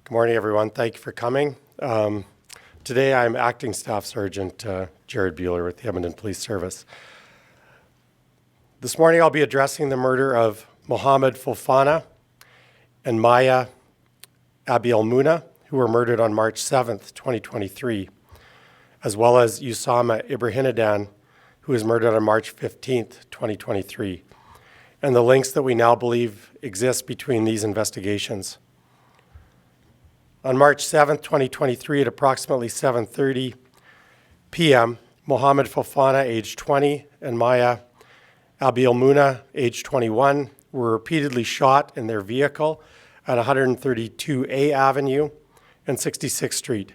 Good morning, everyone. Thank you for coming. Today, I'm Acting Staff Sergeant Jared Bueller with the Edmonton Police Service. This morning, I'll be addressing the murder of Mohammed Fofana and Maya Abielmuna, who were murdered on March 7th, 2023, as well as Usama Ibrahinadan, who was murdered on March 15th, 2023, and the links that we now believe exist between these investigations. On March 7th, 2023, at approximately 7:30 p.m., Mohammed Fofana, age 20, and Maya Abielmuna, age 21, were repeatedly shot in their vehicle at 132A Avenue and 66th Street.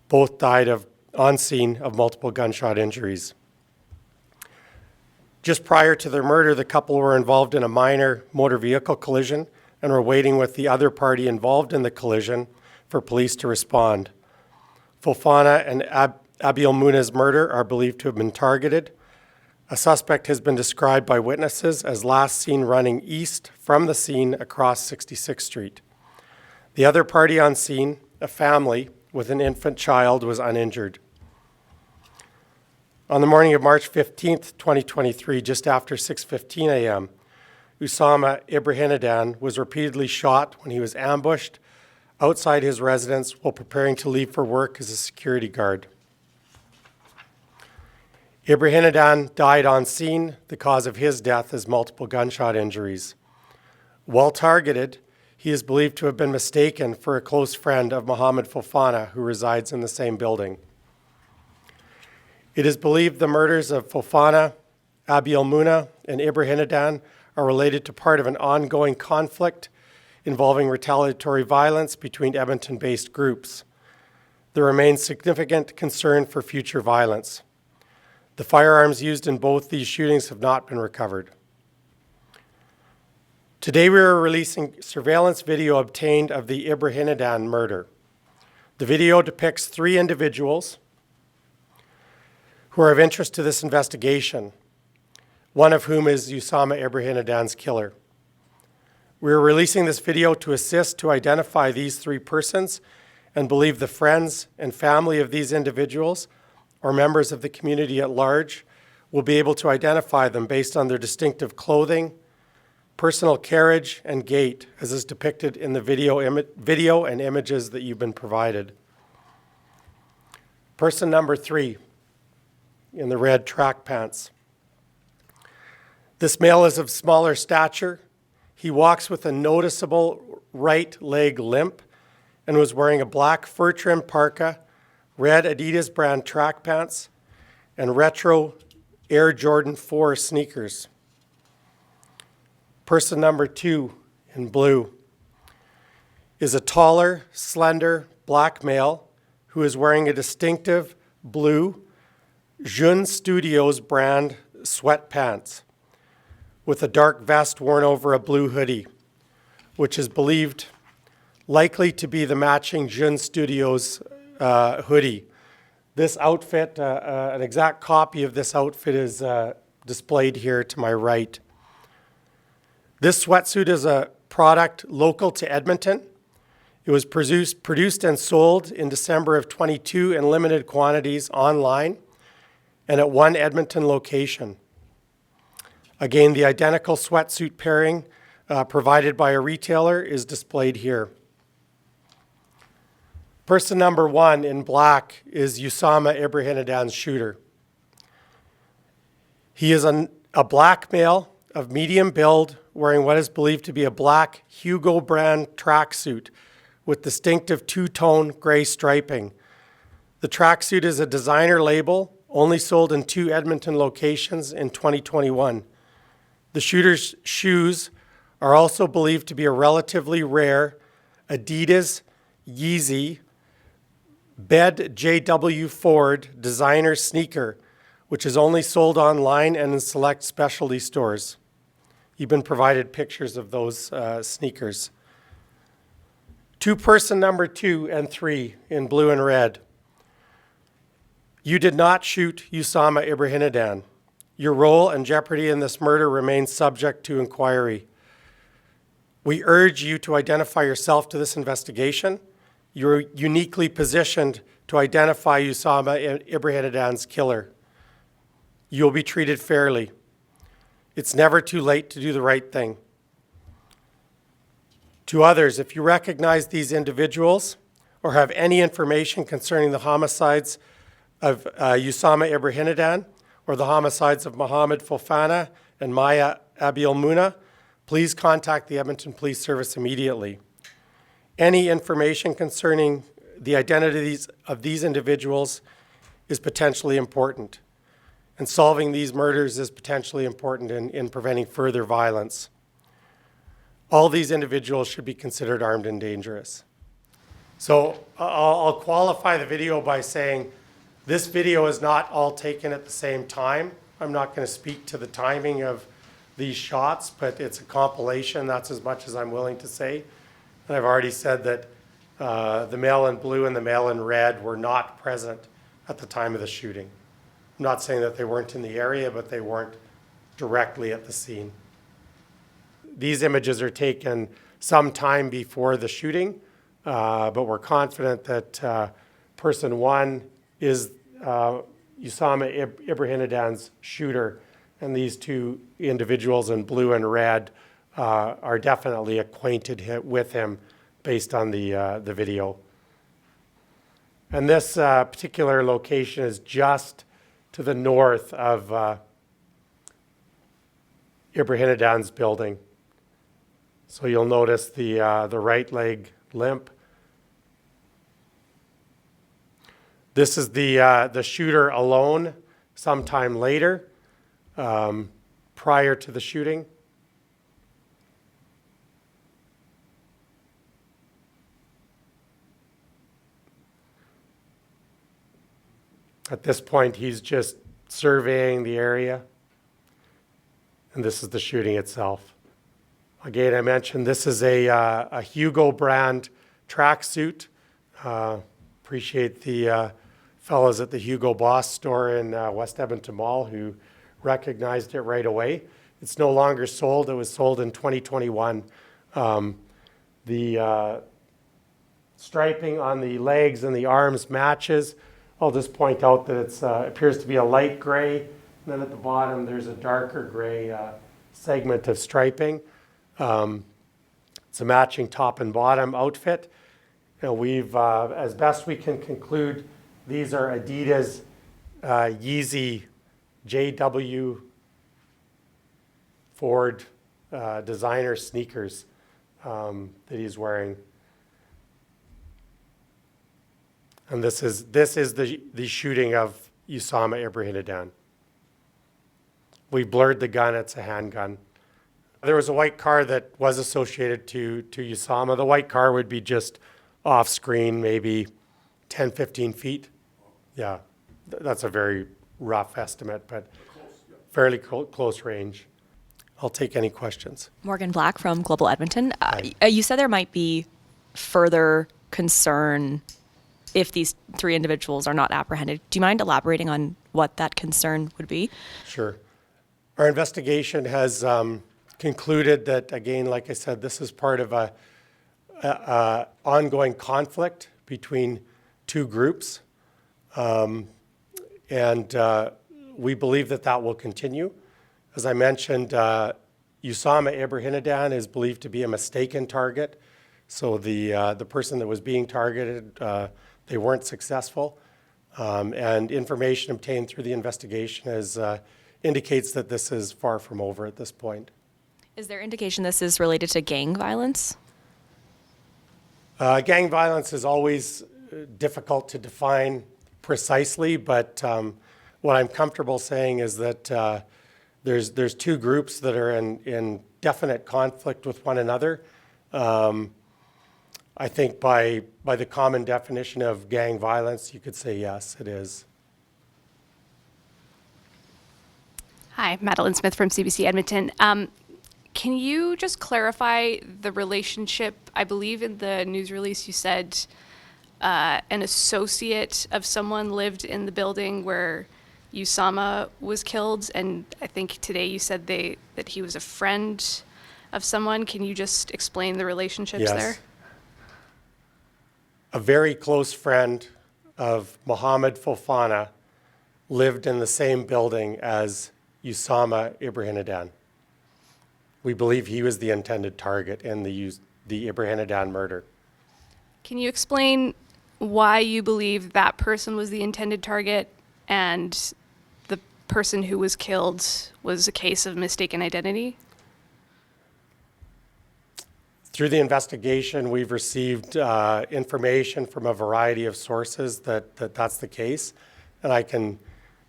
Both died on scene of multiple gunshot injuries. Just prior to their murder, the couple were involved in a minor motor vehicle collision and were waiting with the other party involved in the collision for police to respond. Fofana and Abielmuna's murder are believed to have been targeted. A suspect has been described by witnesses as last seen running east from the scene across 66th Street. The other party on scene, a family with an infant child, was uninjured. On the morning of March 15th, 2023, just after 6:15 a.m., Usama Ibrahinadan was repeatedly shot when he was ambushed outside his residence while preparing to leave for work as a security guard. Ibrahinadan died on scene. The cause of his death is multiple gunshot injuries. While targeted, he is believed to have been mistaken for a close friend of Mohammed Fofana, who resides in the same building. It is believed the murders of Fofana, Abielmuna, and Ibrahinadan are related to part of an ongoing conflict involving retaliatory violence between Edmonton-based groups. There remains significant concern for future violence. The firearms used in both these shootings have not been recovered. Today we are releasing surveillance video obtained of the Ibrahinadan murder. The video depicts three individuals who are of interest to this investigation, one of whom is Usama Ibrahinadan's killer. We are releasing this video to assist to identify these three persons and believe the friends and family of these individuals or members of the community at large will be able to identify them based on their distinctive clothing, personal carriage, and gait, as is depicted in the video and images that you've been provided. Person number 3 in the red track pants. This male is of smaller stature. He walks with a noticeable right leg limp and was wearing a black fur-trimmed parka, red Adidas brand track pants, and retro Air Jordan 4 sneakers. Person number 2 in blue is a taller, slender, black male who is wearing a distinctive blue Jeune Studios brand sweatpants with a dark vest worn over a blue hoodie, which is believed likely to be the matching Jeune Studios hoodie. This outfit, an exact copy of this outfit is displayed here to my right. This sweatsuit is a product local to Edmonton. It was produced and sold in December of 22 in limited quantities online and at one Edmonton location. Again, the identical sweatsuit pairing provided by a retailer is displayed here. Person number 1 in black is Usama Ibrahinadan's shooter. He is a black male of medium build wearing what is believed to be a black Hugo brand tracksuit with distinctive two-tone gray striping. The tracksuit is a designer label only sold in 2 Edmonton locations in 2021. The shooter's shoes are also believed to be a relatively rare Adidas Yeezy Bed JW Ford designer sneaker, which is only sold online and in select specialty stores. You've been provided pictures of those sneakers. To person number 2 and 3 in blue and red. You did not shoot Usama Ibrahinadan. Your role and jeopardy in this murder remains subject to inquiry. We urge you to identify yourself to this investigation You're uniquely positioned to identify Usama Ibrahinadan's killer. You'll be treated fairly. It's never too late to do the right thing. To others, if you recognize these individuals or have any information concerning the homicides of Usama Ibrahinadan or the homicides of Mohammed Fofana and Maya Abil Muna, please contact the Edmonton Police Service immediately. Any information concerning the identities of these individuals is potentially important, and solving these murders is potentially important in preventing further violence. All these individuals should be considered armed and dangerous. So I'll qualify the video by saying this video is not all taken at the same time. I'm not going to speak to the timing of these shots, but it's a compilation. That's as much as I'm willing to say. And I've already said that the male in blue and the male in red were not present at the time of the shooting. I'm not saying that they weren't in the area, but they weren't directly at the scene. These images are taken some time before the shooting, but we're confident that person one is Usama Ibrahinadan's shooter, and these two individuals in blue and red are definitely acquainted with him based on the video. And this particular location is just to the north of Ibrahinadan's building. So you'll notice the right leg limp. This is the shooter alone sometime later, prior to the shooting. At this point, he's just surveying the area, and this is the shooting itself. Again, I mentioned this is a Hugo brand tracksuit. Appreciate the fellows at the Hugo Boss store in West Edmonton Mall who recognized it right away. It's no longer sold. It was sold in 2021. The striping on the legs and the arms matches. I'll just point out that it appears to be a light gray, and then at the bottom there's a darker gray segment of striping. It's a matching top and bottom outfit. And we've, as best we can conclude, these are Adidas Yeezy JW Ford designer sneakers that he's wearing. And this is the shooting of Usama Ibrahinadan. We blurred the gun, it's a handgun. There was a white car that was associated to Usama. The white car would be just off screen, maybe 10, 15 feet. Yeah, that's a very rough estimate, but fairly close range. I'll take any questions. Morgan Black from Global Edmonton. You said there might be further concern if these three individuals are not apprehended. Do you mind elaborating on what that concern would be? Sure. Our investigation has concluded that, again, like I said, this is part of a ongoing conflict between two groups. And we believe that will continue. As I mentioned, Usama Ibrahinadan is believed to be a mistaken target. So the person that was being targeted, they weren't successful. And information obtained through the investigation indicates that this is far from over at this point. Is there indication this is related to gang violence? Gang violence is always difficult to define precisely, but what I'm comfortable saying is that there's two groups that are in definite conflict with one another. I think by the common definition of gang violence, you could say yes, it is. Hi, Madeline Smith from CBC Edmonton. Can you just clarify the relationship? I believe in the news release you said an associate of someone lived in the building where Usama was killed, and I think today you said that he was a friend of someone. Can you just explain the relationships there? A very close friend of Mohammed Fofana lived in the same building as Usama Ibrahinadan. We believe he was the intended target in the Ibrahinadan murder. Can you explain why you believe that person was the intended target and the person who was killed was a case of mistaken identity? Through the investigation, we've received information from a variety of sources that that's the case, and I can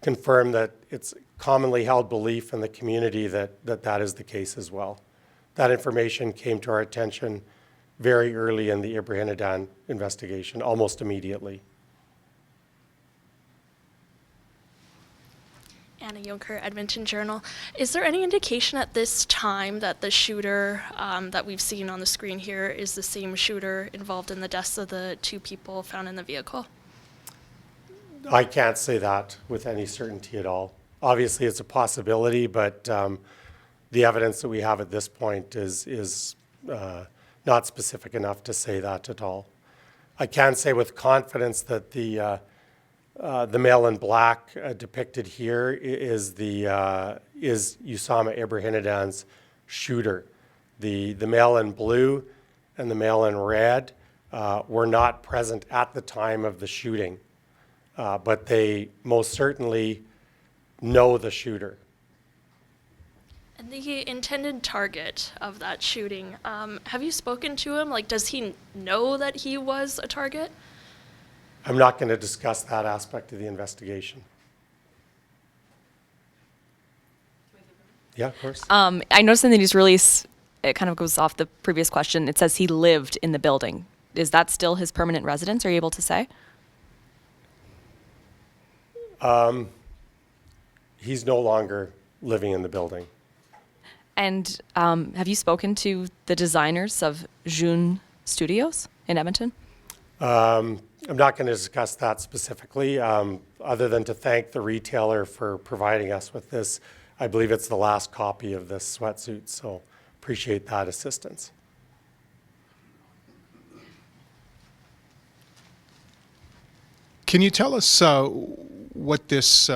confirm that it's commonly held belief in the community that is the case as well. That information came to our attention very early in the Ibrahinadan investigation, almost immediately. Anna Juncker, Edmonton Journal. Is there any indication at this time that the shooter that we've seen on the screen here is the same shooter involved in the deaths of the two people found in the vehicle? I can't say that with any certainty at all. Obviously, it's a possibility, but the evidence that we have at this point is not specific enough to say that at all. I can say with confidence that the male in black depicted here is Usama Ibrahinadan's shooter. The male in blue and the male in red were not present at the time of the shooting, but they most certainly know the shooter. And the intended target of that shooting, have you spoken to him? Like, does he know that he was a target? I'm not going to discuss that aspect of the investigation. Yeah, of course. I noticed in the news release, it kind of goes off the previous question. It says he lived in the building. Is that still his permanent residence? Are you able to say? He's no longer living in the building. And have you spoken to the designers of June Studios in Edmonton? I'm not going to discuss that specifically, other than to thank the retailer for providing us with this. I believe it's the last copy of this sweatsuit, so appreciate that assistance. Can you tell us what this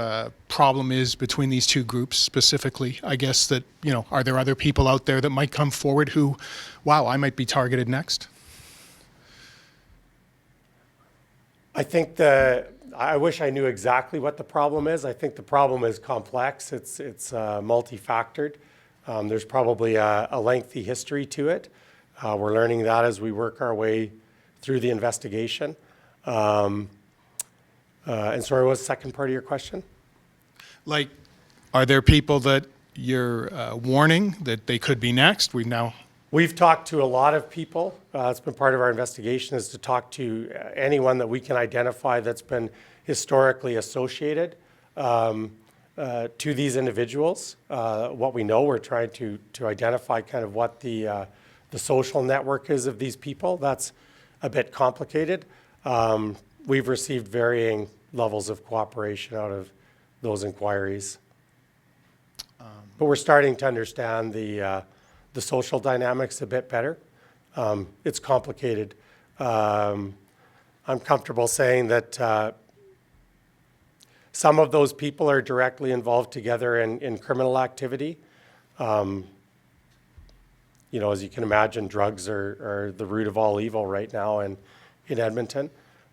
problem is between these two groups specifically? I guess that, are there other people out there that might come forward who, wow, I might be targeted next? I think I wish I knew exactly what the problem is. I think the problem is complex. It's multifactored. There's probably a lengthy history to it. We're learning that as we work our way through the investigation. And sorry, what was the second part of your question? Like, are there people that you're warning that they could be next? We've talked to a lot of people. It's been part of our investigation is to talk to anyone that we can identify that's been historically associated to these individuals. What we know, we're trying to identify kind of what the social network is of these people. That's a bit complicated. We've received varying levels of cooperation out of those inquiries. But we're starting to understand the social dynamics a bit better. It's complicated. I'm comfortable saying that some of those people are directly involved together in criminal activity. As you can imagine, drugs are the root of all evil right now in Edmonton.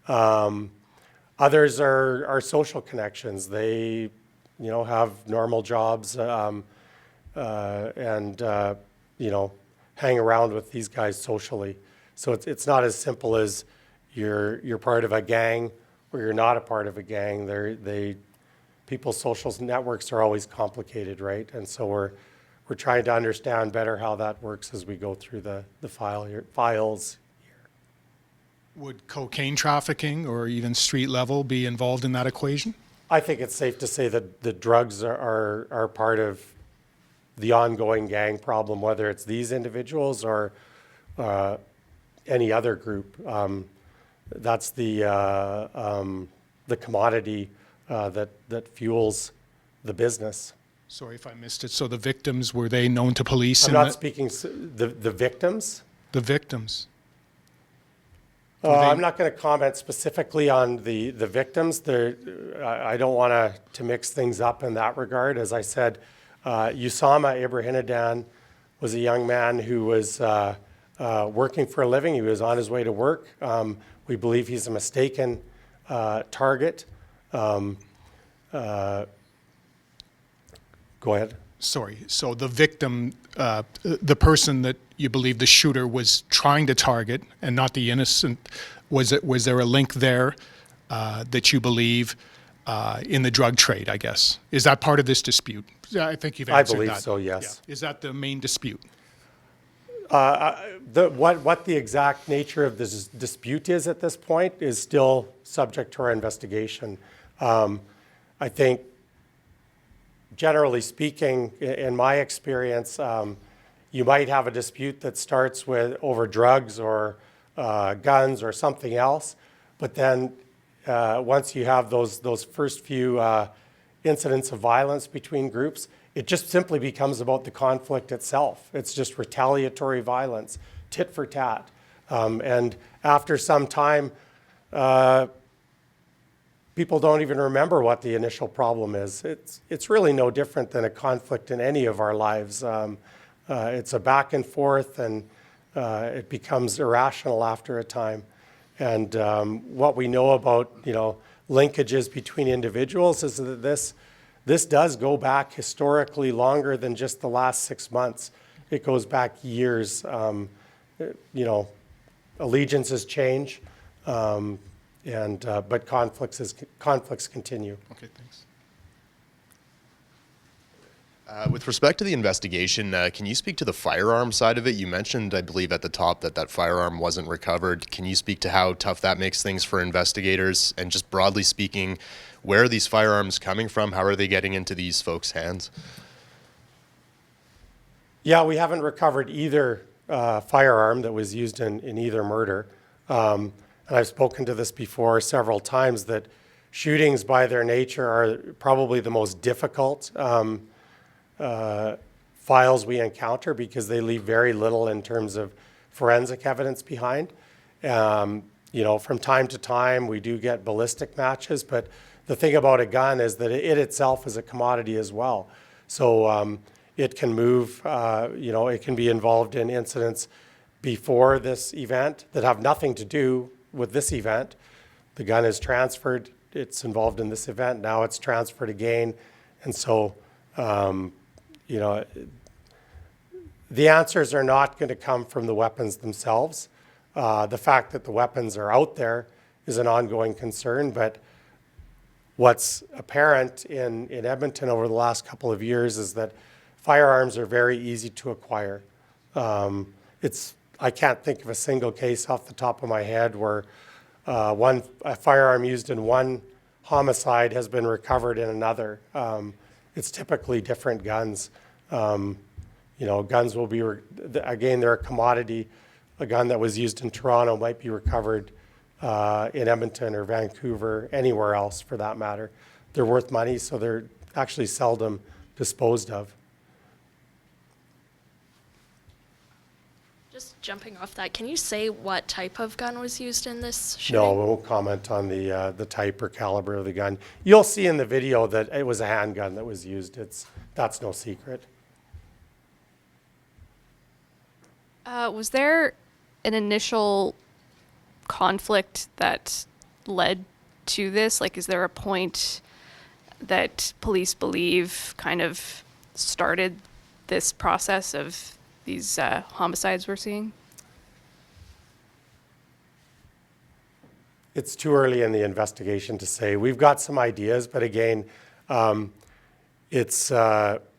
Others are social connections. They, have normal jobs and hang around with these guys socially. So it's not as simple as you're part of a gang or you're not a part of a gang. People's social networks are always complicated, right? And so we're trying to understand better how that works as we go through the files. Would cocaine trafficking or even street level be involved in that equation? I think it's safe to say that the drugs are part of the ongoing gang problem, whether it's these individuals or any other group. That's the commodity that fuels the business. Sorry if I missed it. So the victims, were they known to police? I'm not speaking the victims. The victims. I'm not going to comment specifically on the victims. I don't want to mix things up in that regard. As I said, Usama Ibrahinadan was a young man who was working for a living. He was on his way to work. We believe he's a mistaken target. Go ahead. Sorry. So the victim, the person that you believe the shooter was trying to target, and not the innocent, was there a link there that you believe in the drug trade? I guess, is that part of this dispute? I think you've answered that. I believe so. Yes. Yeah. Is that the main dispute? What the exact nature of this dispute is at this point is still subject to our investigation. I think, generally speaking, in my experience, you might have a dispute that starts with over drugs or guns or something else, but then once you have those first few incidents of violence between groups, it just simply becomes about the conflict itself. It's just retaliatory violence, tit for tat. And after some time, people don't even remember what the initial problem is. It's really no different than a conflict in any of our lives. It's a back and forth, and it becomes irrational after a time. And what we know about, linkages between individuals is that this does go back historically longer than just the last 6 months. It goes back years. Allegiances change, but conflicts continue. Okay, thanks. With respect to the investigation, can you speak to the firearm side of it? You mentioned, I believe, at the top that firearm wasn't recovered. Can you speak to how tough that makes things for investigators? And just broadly speaking, where are these firearms coming from? How are they getting into these folks' hands? Yeah, we haven't recovered either firearm that was used in either murder. And I've spoken to this before several times, that shootings by their nature are probably the most difficult files we encounter, because they leave very little in terms of forensic evidence behind. From time to time, we do get ballistic matches, but the thing about a gun is that it itself is a commodity as well. So it can move, it can be involved in incidents before this event that have nothing to do with this event. The gun is transferred, it's involved in this event, now it's transferred again. And so, the answers are not going to come from the weapons themselves. The fact that the weapons are out there is an ongoing concern, but what's apparent in Edmonton over the last couple of years is that firearms are very easy to acquire. I can't think of a single case off the top of my head where a firearm used in one homicide has been recovered in another. It's typically different guns. Guns will be, again, they're a commodity. A gun that was used in Toronto might be recovered in Edmonton or Vancouver, anywhere else for that matter. They're worth money, so they're actually seldom disposed of. Just jumping off that, can you say what type of gun was used in this shooting? No, we won't comment on the type or caliber of the gun. You'll see in the video that it was a handgun that was used. That's no secret. Was there an initial conflict that led to this? Like, is there a point that police believe kind of started this process of these homicides we're seeing? It's too early in the investigation to say. We've got some ideas, but again, it's often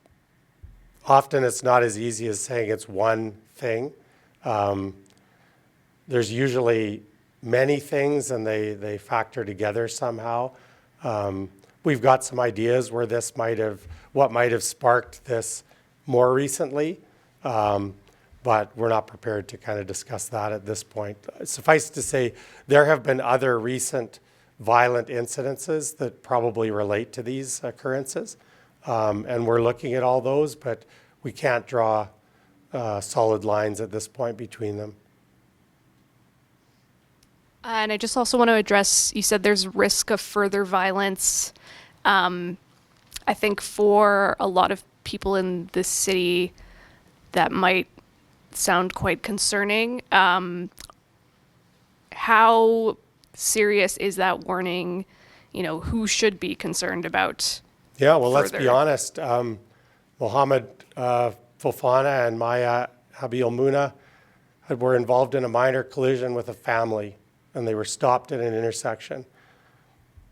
it's not as easy as saying it's one thing. There's usually many things, and they factor together somehow. We've got some ideas where what might have sparked this more recently, but we're not prepared to kind of discuss that at this point. Suffice to say, there have been other recent violent incidences that probably relate to these occurrences, and we're looking at all those, but we can't draw solid lines at this point between them. And I just also want to address, you said there's risk of further violence. I think for a lot of people in this city, that might sound quite concerning. How serious is that warning? You know, who should be concerned about? Yeah, well, let's be further? honest. Mohammed Fofana and Maya Habil Muna were involved in a minor collision with a family, and they were stopped at an intersection.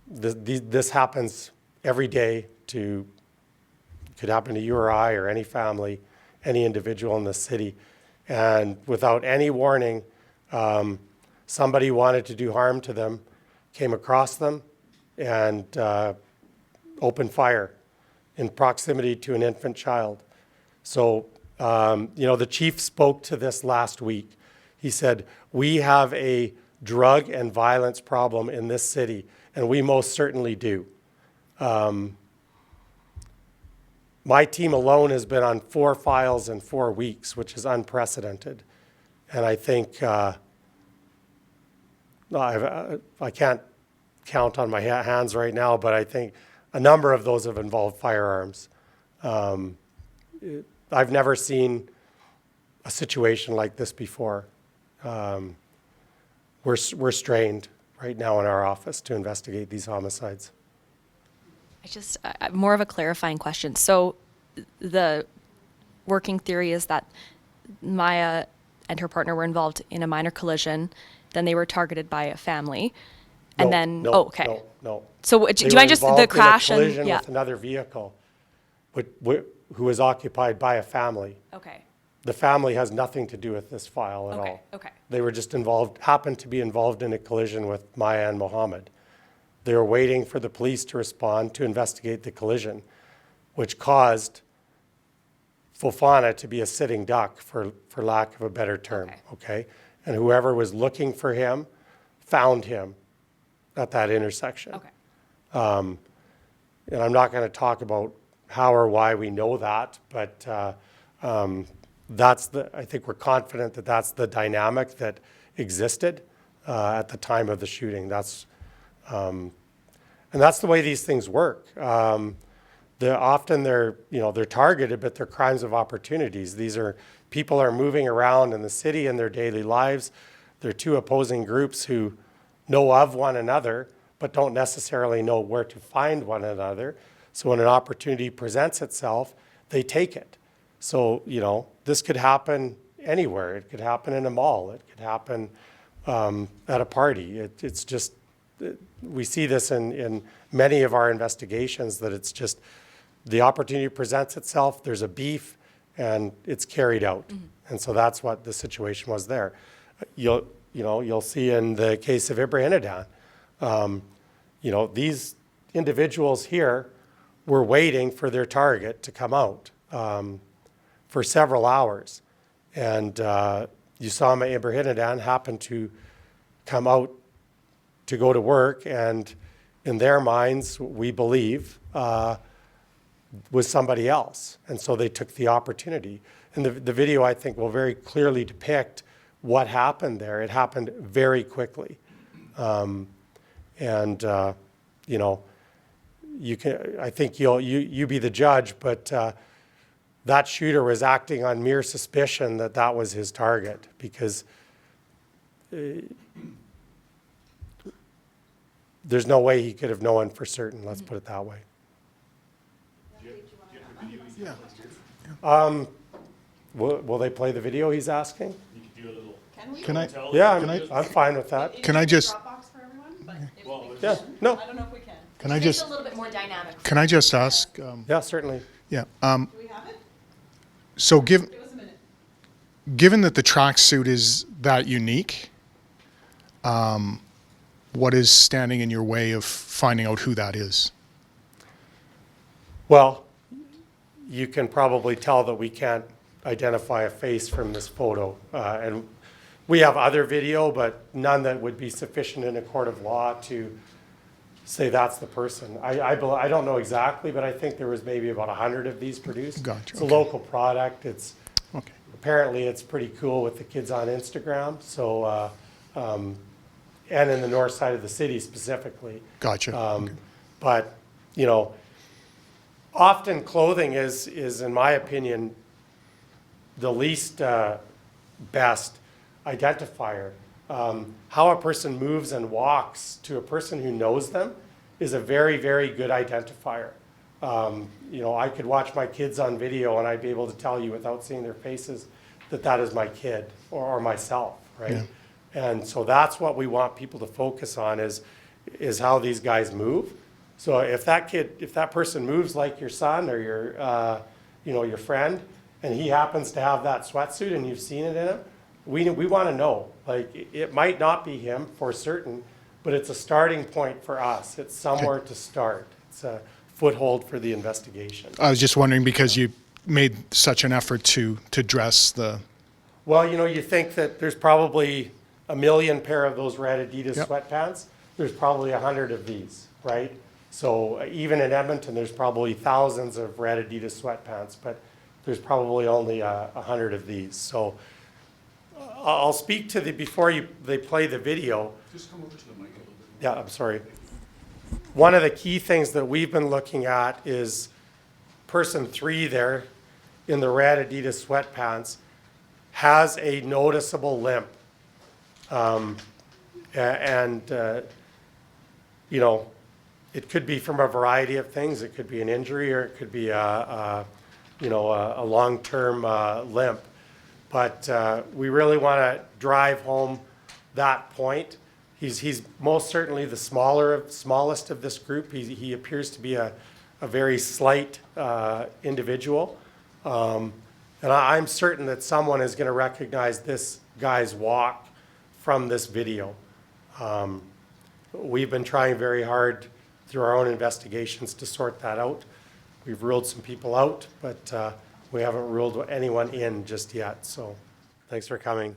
This happens every day could happen to you or I or any family, any individual in the city. And without any warning, somebody wanted to do harm to them, came across them, and opened fire in proximity to an infant child. So, the chief spoke to this last week. He said, we have a drug and violence problem in this city, and we most certainly do. My team alone has been on 4 files in 4 weeks, which is unprecedented. And I think, I can't count on my hands right now, but I think a number of those have involved firearms. I've never seen a situation like this before. We're strained right now in our office to investigate these homicides. I just, more of a clarifying question. So the working theory is that Maya and her partner were involved in a minor collision, then they were targeted by a family, and then, No, oh, okay. No. So do you mind just the crash and, They were involved in a collision yeah. with another vehicle, who was occupied by a family. Okay, The family has nothing to do with this file at okay, all. okay. They were just happened to be involved in a collision with Maya and Mohammed. They were waiting for the police to respond to investigate the collision, which caused Fofana to be a sitting duck, for lack of a better term, okay? And whoever was looking for him found him at that intersection. Okay. And I'm not going to talk about how or why we know that, but I think we're confident that that's the dynamic that existed at the time of the shooting. And that's the way these things work. Often they're targeted, but they're crimes of opportunities. People are moving around in the city in their daily lives. They're two opposing groups who know of one another, but don't necessarily know where to find one another. So when an opportunity presents itself, they take it. So, this could happen anywhere. It could happen in a mall. It could happen at a party. It's just, we see this in many of our investigations, that it's just the opportunity presents itself, there's a beef, and it's carried out. Mm-hmm. And so that's what the situation was there. You'll see in the case of Ibrahinadan, these individuals here were waiting for their target to come out for several hours. And Usama Ibrahinadan happened to come out to go to work, and in their minds, we believe, was somebody else. And so they took the opportunity. And the video, I think, will very clearly depict what happened there. It happened very quickly. I think you be the judge, but that shooter was acting on mere suspicion that that was his target, because there's no way he could have known for certain, let's put it that way. Yeah. Will they play the video he's asking? Can I? Yeah, Can I- I'm fine with that. Can I just? Dropbox for everyone, but if we Yeah, no, I don't know if we can. Can I just? A little bit more dynamic. Can I just ask? yeah, certainly. Yeah. Do we have it? So Give us a minute. given that the tracksuit is that unique, what is standing in your way of finding out who that is? Well, you can probably tell that we can't identify a face from this photo. And we have other video, but none that would be sufficient in a court of law to say that's the person. I don't know exactly, but I think there was maybe about 100 of these produced. Gotcha, It's a okay. local product. Okay. Apparently it's pretty cool with the kids on Instagram. So and in the north side of the city specifically. Gotcha. Okay. But, you know, often clothing is in my opinion, the least best identifier. How a person moves and walks to a person who knows them is a very, very good identifier. You know, I could watch my kids on video and I'd be able to tell you without seeing their faces that that is my kid or myself, right? Yeah. And so that's what we want people to focus on is how these guys move. So if that person moves like your son or your, you know, your friend, and he happens to have that sweatsuit and you've seen it in him, we want to know. Like, it might not be him for certain, but it's a starting point for us. It's somewhere to start. It's a foothold for the investigation. I was just wondering because you made such an effort to dress the. Well, you know, you think that there's probably 1 million pair of those red Adidas Yep. sweatpants. There's probably 100 of these, right? So even in Edmonton, there's probably thousands of red Adidas sweatpants, but there's probably only 100 of these. So I'll speak to before they play the video. Just come over to the mic a little bit. Yeah, I'm sorry. One of the key things that we've been looking at is person 3 there in the red Adidas sweatpants has a noticeable limp. You know, it could be from a variety of things. It could be an injury or it could be a long-term limp. But we really want to drive home that point. He's most certainly the smallest of this group. He appears to be a very slight individual. And I'm certain that someone is going to recognize this guy's walk from this video. We've been trying very hard through our own investigations to sort that out. We've ruled some people out, but we haven't ruled anyone in just yet. So thanks for coming.